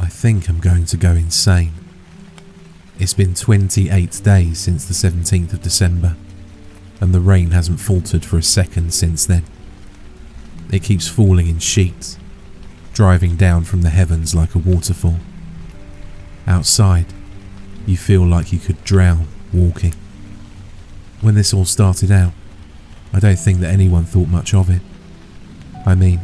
I think I'm going to go insane. It's been 28 days since the 17th of December, and the rain hasn't faltered for a second since then. It keeps falling in sheets, driving down from the heavens like a waterfall. Outside, you feel like you could drown walking. When this all started out, I don't think that anyone thought much of it. I mean,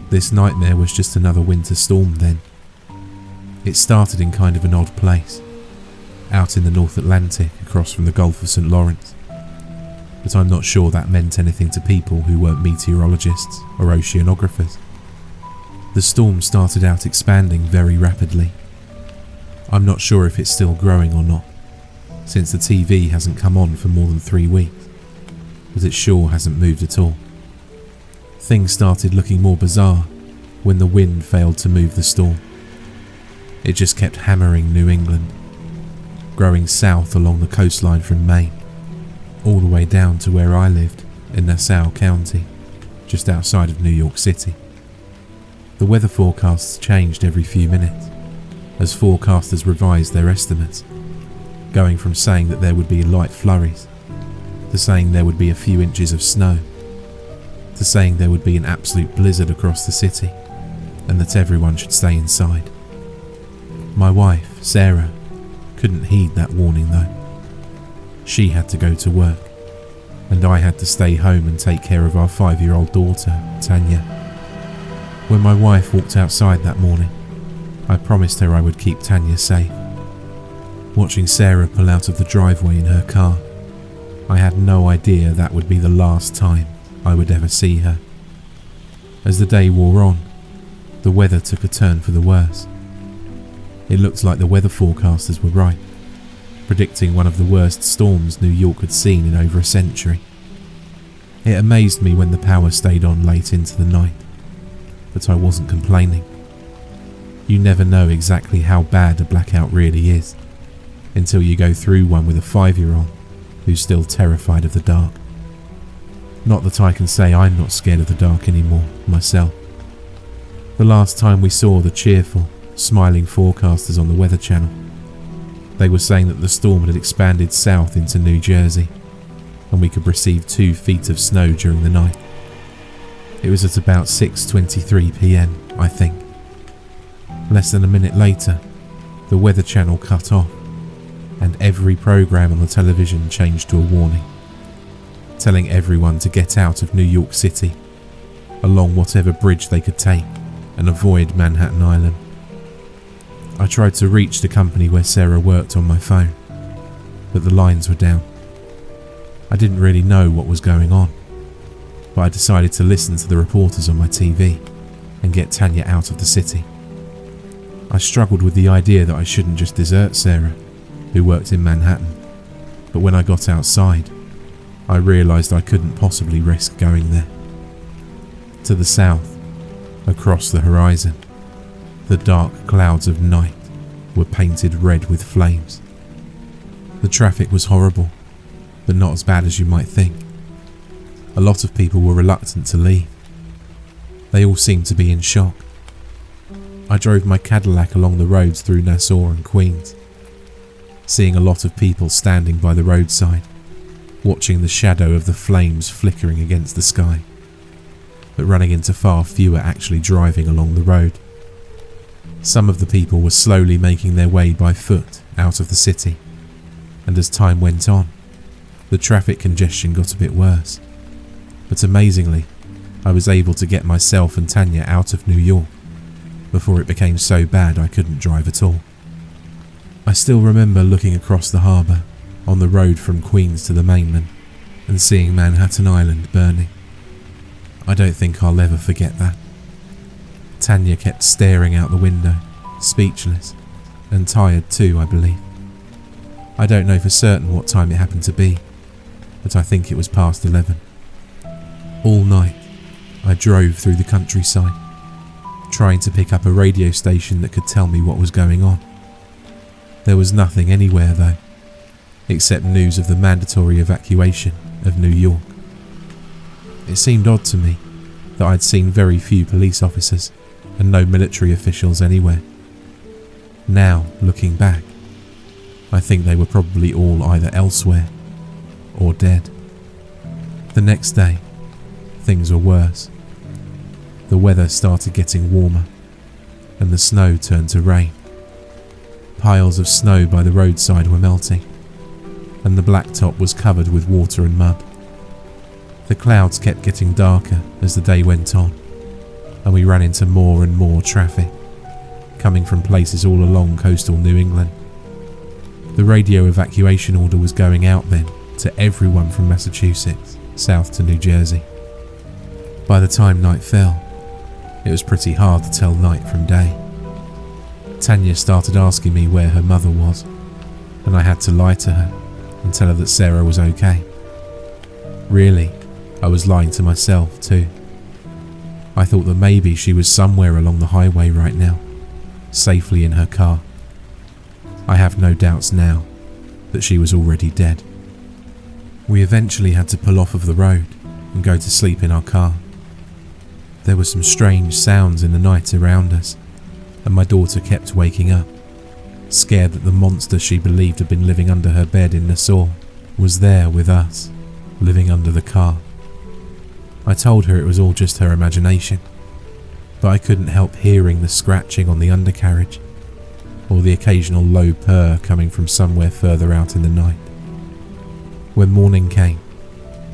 this nightmare was just another winter storm then. It started in kind of an odd place, out in the North Atlantic across from the Gulf of St. Lawrence. But I'm not sure that meant anything to people who weren't meteorologists or oceanographers. The storm started out expanding very rapidly. I'm not sure if it's still growing or not, since the TV hasn't come on for more than 3 weeks, but it sure hasn't moved at all. Things started looking more bizarre when the wind failed to move the storm. It just kept hammering New England, growing south along the coastline from Maine, all the way down to where I lived in Nassau County, just outside of New York City. The weather forecasts changed every few minutes as forecasters revised their estimates, going from saying that there would be light flurries, to saying there would be a few inches of snow, to saying there would be an absolute blizzard across the city, and that everyone should stay inside. My wife, Sarah, couldn't heed that warning though. She had to go to work, and I had to stay home and take care of our 5-year-old daughter, Tanya. When my wife walked outside that morning, I promised her I would keep Tanya safe. Watching Sarah pull out of the driveway in her car, I had no idea that would be the last time I would ever see her. As the day wore on, the weather took a turn for the worse. It looked like the weather forecasters were right, predicting one of the worst storms New York had seen in over a century. It amazed me when the power stayed on late into the night, but I wasn't complaining. You never know exactly how bad a blackout really is until you go through one with a 5-year-old who's still terrified of the dark. Not that I can say I'm not scared of the dark anymore, myself. The last time we saw the cheerful, smiling forecasters on the Weather Channel, they were saying that the storm had expanded south into New Jersey, and we could receive 2 feet of snow during the night. It was at about 6:23 p.m, I think. Less than a minute later, the Weather Channel cut off, and every program on the television changed to a warning, telling everyone to get out of New York City, along whatever bridge they could take, and avoid Manhattan Island. I tried to reach the company where Sarah worked on my phone, but the lines were down. I didn't really know what was going on, but I decided to listen to the reporters on my TV and get Tanya out of the city. I struggled with the idea that I shouldn't just desert Sarah, who worked in Manhattan, but when I got outside, I realised I couldn't possibly risk going there. To the south, across the horizon, the dark clouds of night were painted red with flames. The traffic was horrible, but not as bad as you might think. A lot of people were reluctant to leave. They all seemed to be in shock. I drove my Cadillac along the roads through Nassau and Queens, seeing a lot of people standing by the roadside, watching the shadow of the flames flickering against the sky, but running into far fewer actually driving along the road. Some of the people were slowly making their way by foot out of the city, and as time went on, the traffic congestion got a bit worse. But amazingly, I was able to get myself and Tanya out of New York before it became so bad I couldn't drive at all. I still remember looking across the harbour on the road from Queens to the mainland and seeing Manhattan Island burning. I don't think I'll ever forget that. Tanya kept staring out the window, speechless, and tired too, I believe. I don't know for certain what time it happened to be, but I think it was past 11. All night, I drove through the countryside, trying to pick up a radio station that could tell me what was going on. There was nothing anywhere though, except news of the mandatory evacuation of New York. It seemed odd to me that I'd seen very few police officers and no military officials anywhere, Now, looking back, I think they were probably all either elsewhere or dead. The next day, things were worse. The weather started getting warmer, and the snow turned to rain. Piles of snow by the roadside were melting, and the blacktop was covered with water and mud. The clouds kept getting darker as the day went on, and we ran into more and more traffic, coming from places all along coastal New England. The radio evacuation order was going out then to everyone from Massachusetts south to New Jersey. By the time night fell, it was pretty hard to tell night from day. Tanya started asking me where her mother was, and I had to lie to her and tell her that Sarah was okay. Really, I was lying to myself too. I thought that maybe she was somewhere along the highway right now, safely in her car. I have no doubts now that she was already dead. We eventually had to pull off of the road and go to sleep in our car. There were some strange sounds in the night around us, and my daughter kept waking up, scared that the monster she believed had been living under her bed in Nassau was there with us, living under the car. I told her it was all just her imagination, but I couldn't help hearing the scratching on the undercarriage, or the occasional low purr coming from somewhere further out in the night. When morning came,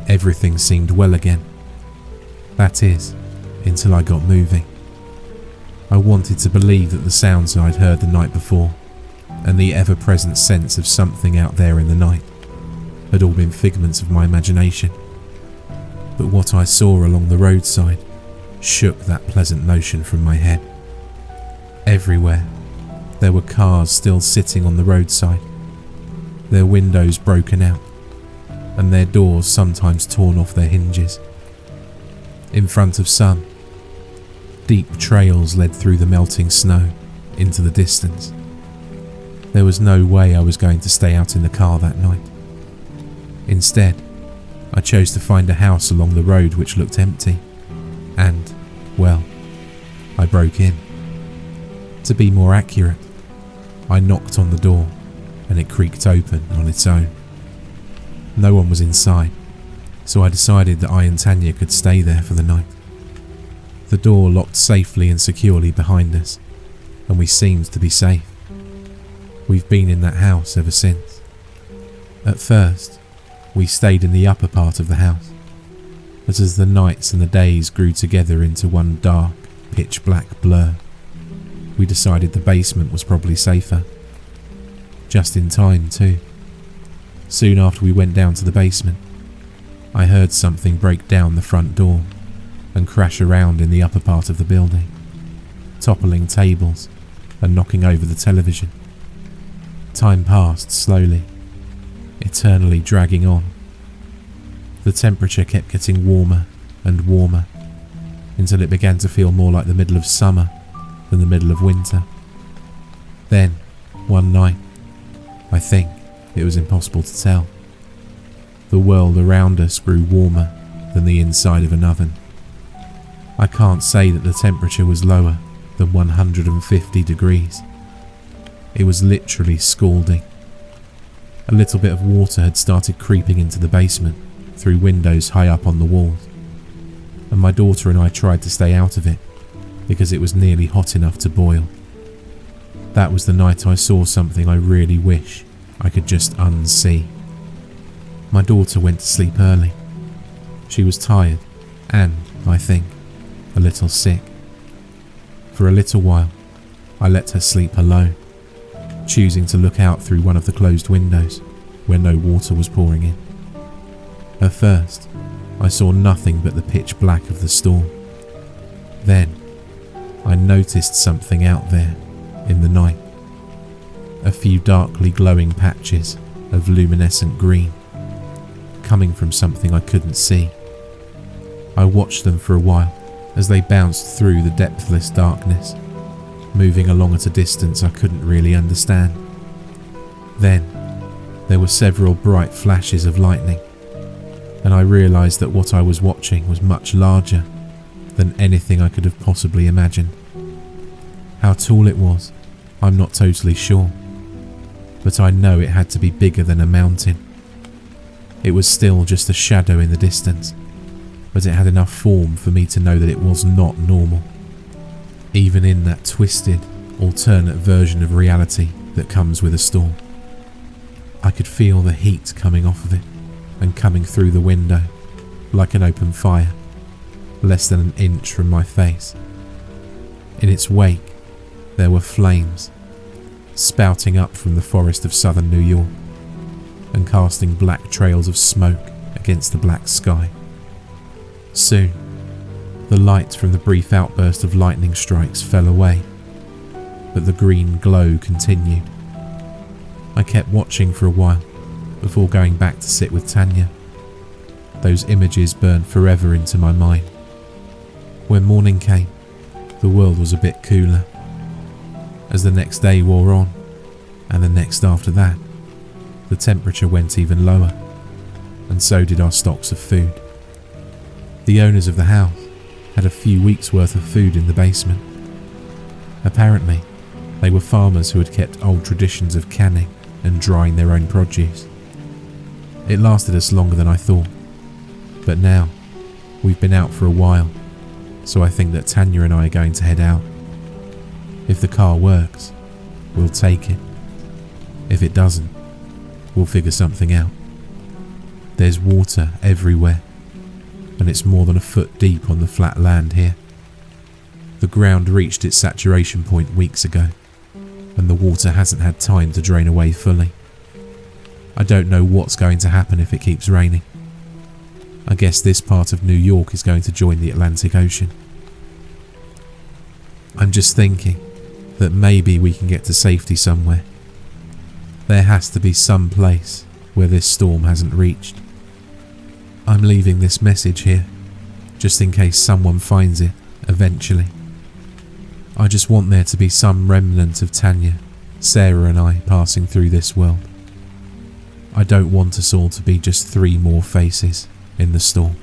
everything seemed well again. That is, until I got moving. I wanted to believe that the sounds I'd heard the night before, and the ever-present sense of something out there in the night, had all been figments of my imagination. But what I saw along the roadside shook that pleasant notion from my head. Everywhere, there were cars still sitting on the roadside, their windows broken out, and their doors sometimes torn off their hinges. In front of some, deep trails led through the melting snow into the distance. There was no way I was going to stay out in the car that night. Instead, I chose to find a house along the road which looked empty, and, well, I broke in. To be more accurate, I knocked on the door and it creaked open on its own. No one was inside, so I decided that I and Tanya could stay there for the night. The door locked safely and securely behind us, and we seemed to be safe. We've been in that house ever since. At first, we stayed in the upper part of the house, but as the nights and the days grew together into one dark, pitch-black blur, we decided the basement was probably safer. Just in time, too. Soon after we went down to the basement, I heard something break down the front door and crash around in the upper part of the building, toppling tables and knocking over the television. Time passed slowly, eternally dragging on. The temperature kept getting warmer and warmer until it began to feel more like the middle of summer than the middle of winter. Then, one night, I think it was impossible to tell, the world around us grew warmer than the inside of an oven. I can't say that the temperature was lower than 150 degrees. It was literally scalding. A little bit of water had started creeping into the basement through windows high up on the walls, and my daughter and I tried to stay out of it because it was nearly hot enough to boil. That was the night I saw something I really wish I could just unsee. My daughter went to sleep early. She was tired and, I think, a little sick. For a little while, I let her sleep alone, choosing to look out through one of the closed windows where no water was pouring in. At first, I saw nothing but the pitch black of the storm. Then, I noticed something out there in the night. A few darkly glowing patches of luminescent green, coming from something I couldn't see. I watched them for a while as they bounced through the depthless darkness, moving along at a distance I couldn't really understand. Then, there were several bright flashes of lightning, and I realised that what I was watching was much larger than anything I could have possibly imagined. How tall it was I'm not totally sure, but I know it had to be bigger than a mountain. It was still just a shadow in the distance, but it had enough form for me to know that it was not normal, even in that twisted, alternate version of reality that comes with a storm. I could feel the heat coming off of it and coming through the window like an open fire, less than an inch from my face. In its wake, there were flames spouting up from the forest of southern New York and casting black trails of smoke against the black sky. Soon, the light from the brief outburst of lightning strikes fell away, but the green glow continued. I kept watching for a while before going back to sit with Tanya. Those images burned forever into my mind. When morning came, the world was a bit cooler. As the next day wore on, and the next after that, the temperature went even lower, and so did our stocks of food. The owners of the house had a few weeks' worth of food in the basement. Apparently, they were farmers who had kept old traditions of canning and drying their own produce. It lasted us longer than I thought, but now we've been out for a while, so I think that Tanya and I are going to head out. If the car works, we'll take it. If it doesn't, we'll figure something out. There's water everywhere, and it's more than a foot deep on the flat land here. The ground reached its saturation point weeks ago, and the water hasn't had time to drain away fully. I don't know what's going to happen if it keeps raining. I guess this part of New York is going to join the Atlantic Ocean. I'm just thinking that maybe we can get to safety somewhere. There has to be some place where this storm hasn't reached. I'm leaving this message here, just in case someone finds it eventually. I just want there to be some remnant of Tanya, Sarah and I passing through this world. I don't want us all to be just 3 more faces in the storm.